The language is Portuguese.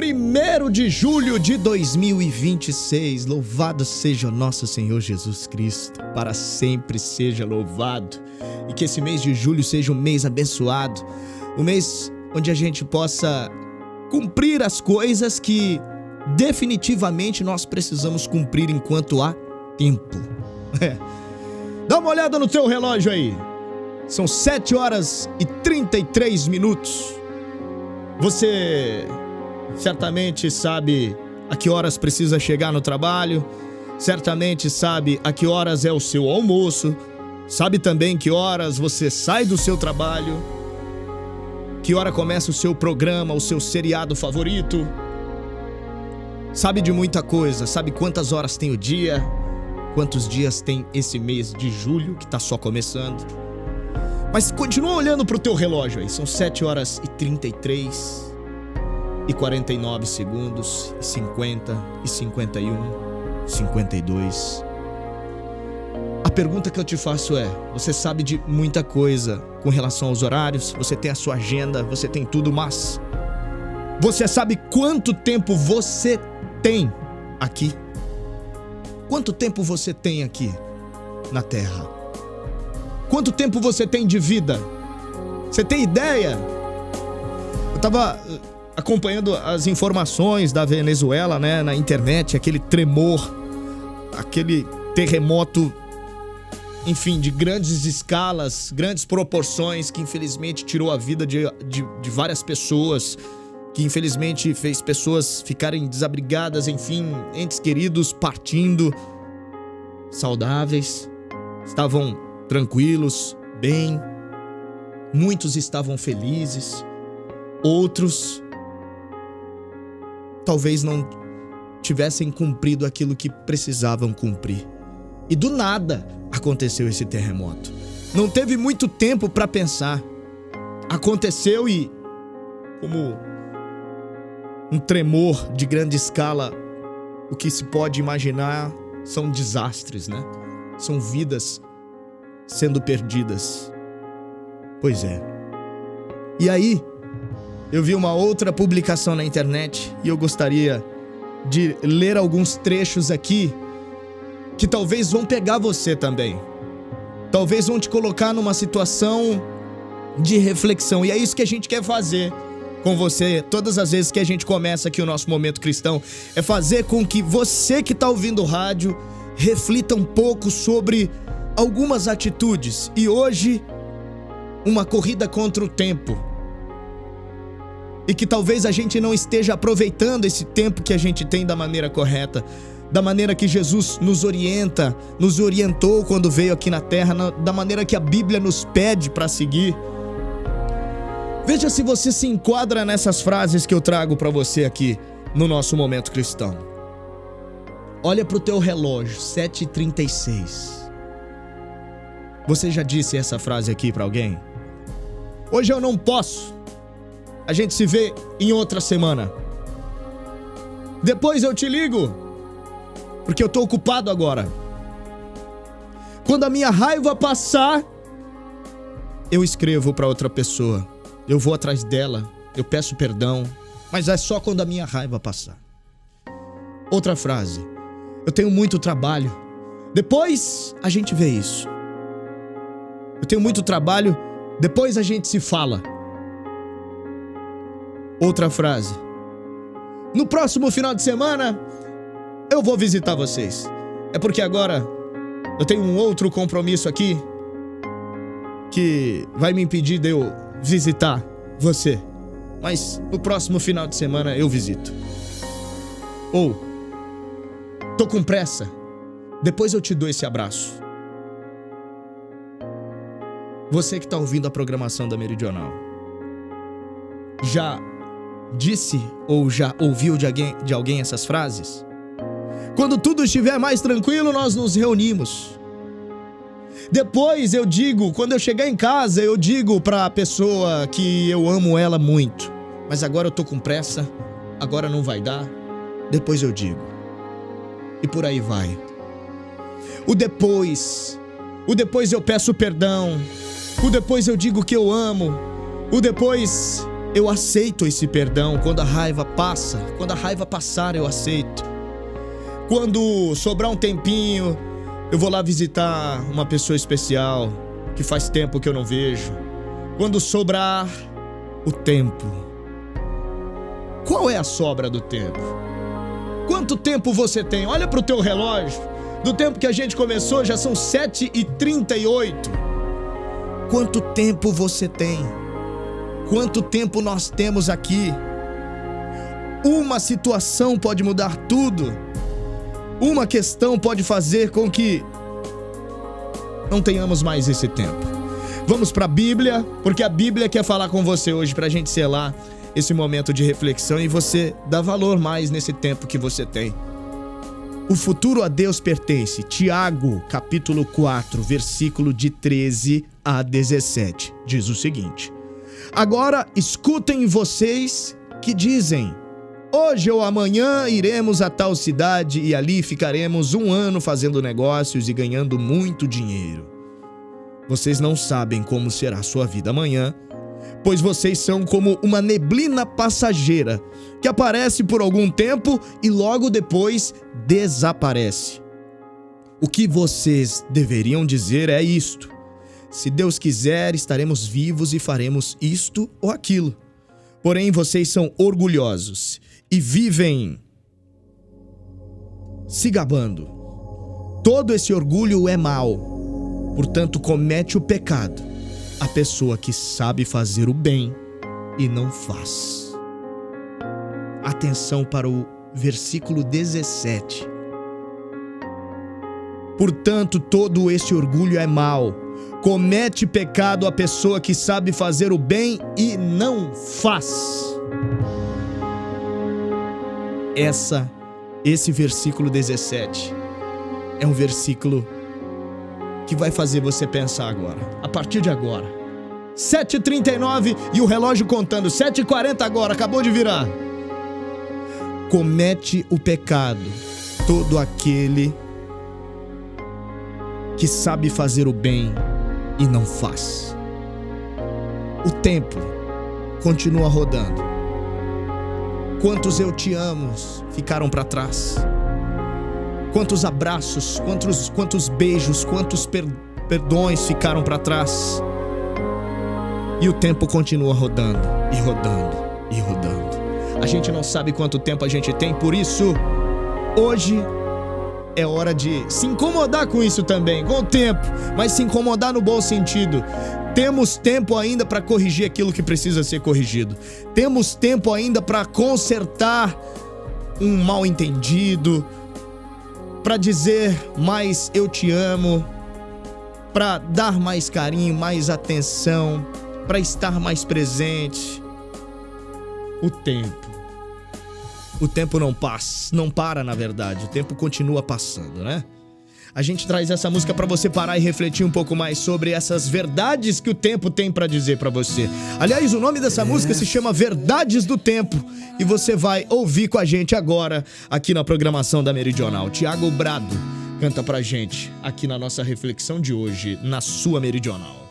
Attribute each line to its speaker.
Speaker 1: 1º de julho de 2026. Louvado seja o nosso Senhor Jesus Cristo, para sempre seja louvado. E que esse mês de julho seja um mês abençoado, um mês onde a gente possa cumprir as coisas que definitivamente nós precisamos cumprir enquanto há tempo. Dá uma olhada no teu relógio aí. São 7 horas e 33 minutos. Você certamente sabe a que horas precisa chegar no trabalho, certamente sabe a que horas é o seu almoço, sabe também que horas você sai do seu trabalho, que hora começa o seu programa, o seu seriado favorito. Sabe de muita coisa, sabe quantas horas tem o dia, quantos dias tem esse mês de julho que tá só começando. Mas continua olhando pro teu relógio aí, são 7 horas e 33 e 49 segundos, e 50, e 51, 52. A pergunta que eu te faço é, você sabe de muita coisa com relação aos horários, você tem a sua agenda, você tem tudo, mas você sabe quanto tempo você tem aqui? Quanto tempo você tem aqui na Terra? Quanto tempo você tem de vida? Você tem ideia? Eu tava acompanhando as informações da Venezuela, né, na internet, aquele tremor, aquele terremoto, enfim, de grandes escalas, grandes proporções, que infelizmente tirou a vida de várias pessoas, que infelizmente fez pessoas ficarem desabrigadas, enfim, entes queridos partindo, saudáveis, estavam tranquilos, bem, muitos estavam felizes, outros talvez não tivessem cumprido aquilo que precisavam cumprir. E do nada aconteceu esse terremoto. Não teve muito tempo para pensar. Aconteceu e, como um tremor de grande escala, o que se pode imaginar são desastres, né? São vidas sendo perdidas. Pois é. E aí, eu vi uma outra publicação na internet e eu gostaria de ler alguns trechos aqui que talvez vão pegar você também. Talvez vão te colocar numa situação de reflexão. E é isso que a gente quer fazer com você todas as vezes que a gente começa aqui o nosso Momento Cristão. É fazer com que você que está ouvindo o rádio reflita um pouco sobre algumas atitudes. E hoje, uma corrida contra o tempo. E que talvez a gente não esteja aproveitando esse tempo que a gente tem da maneira correta, da maneira que Jesus nos orienta, nos orientou quando veio aqui na Terra, da maneira que a Bíblia nos pede para seguir. Veja se você se enquadra nessas frases que eu trago para você aqui no nosso Momento Cristão. Olha pro teu relógio, 7h36. Você já disse essa frase aqui para alguém? Hoje eu não posso. A gente se vê em outra semana. Depois eu te ligo, porque eu tô ocupado agora. Quando a minha raiva passar, eu escrevo para outra pessoa. Eu vou atrás dela, eu peço perdão, mas é só quando a minha raiva passar. Outra frase. Eu tenho muito trabalho. Depois a gente vê isso. Eu tenho muito trabalho, depois a gente se fala. Outra frase. No próximo final de semana, eu vou visitar vocês. É porque agora eu tenho um outro compromisso aqui que vai me impedir de eu visitar você. Mas no próximo final de semana eu visito. Ou, tô com pressa, depois eu te dou esse abraço. Você que está ouvindo a programação da Meridional, já disse ou já ouviu de alguém essas frases? Quando tudo estiver mais tranquilo, nós nos reunimos. Depois eu digo, quando eu chegar em casa, eu digo para a pessoa que eu amo ela muito. Mas agora eu tô com pressa, agora não vai dar, depois eu digo. E por aí vai. O depois eu peço perdão. O depois eu digo que eu amo. O depois eu aceito esse perdão. Quando a raiva passa, quando a raiva passar, eu aceito. Quando sobrar um tempinho, eu vou lá visitar uma pessoa especial que faz tempo que eu não vejo. Quando sobrar o tempo. Qual é a sobra do tempo? Quanto tempo você tem? Olha pro teu relógio. Do tempo que a gente começou, já são 7h38. Quanto tempo você tem? Quanto tempo nós temos aqui? Uma situação pode mudar tudo. Uma questão pode fazer com que não tenhamos mais esse tempo. Vamos para a Bíblia, porque a Bíblia quer falar com você hoje para a gente selar esse momento de reflexão e você dar valor mais nesse tempo que você tem. O futuro a Deus pertence. Tiago, capítulo 4, versículo de 13 a 17, diz o seguinte: agora escutem vocês que dizem: hoje ou amanhã iremos a tal cidade e ali ficaremos 1 ano fazendo negócios e ganhando muito dinheiro. Vocês não sabem como será a sua vida amanhã, pois vocês são como uma neblina passageira que aparece por algum tempo e logo depois desaparece. O que vocês deveriam dizer é isto: se Deus quiser, estaremos vivos e faremos isto ou aquilo. Porém, vocês são orgulhosos e vivem se gabando. Todo esse orgulho é mau. Portanto, comete o pecado a pessoa que sabe fazer o bem e não faz. Atenção para o versículo 17. Portanto, todo esse orgulho é mau. Comete pecado a pessoa que sabe fazer o bem e não faz. Esse versículo 17 é um versículo que vai fazer você pensar agora, a partir de agora. 7h39 e o relógio contando, 7h40 agora, acabou de virar. Comete o pecado todo aquele que sabe fazer o bem e não faz. O tempo continua rodando. Quantos eu te amo ficaram para trás? Quantos abraços, quantos beijos, quantos perdões ficaram para trás? E o tempo continua rodando, e rodando, e rodando. A gente não sabe quanto tempo a gente tem, por isso, hoje é hora de se incomodar com isso também, com o tempo, mas se incomodar no bom sentido. Temos tempo ainda para corrigir aquilo que precisa ser corrigido. Temos tempo ainda para consertar um mal-entendido, para dizer mais eu te amo, para dar mais carinho, mais atenção, para estar mais presente. O tempo não passa, não para, na verdade, o tempo continua passando, né? A gente traz essa música para você parar e refletir um pouco mais sobre essas verdades que o tempo tem para dizer para você. Aliás, o nome dessa música se chama Verdades do Tempo e você vai ouvir com a gente agora aqui na programação da Meridional. Tiago Brado canta pra gente aqui na nossa reflexão de hoje, na sua Meridional.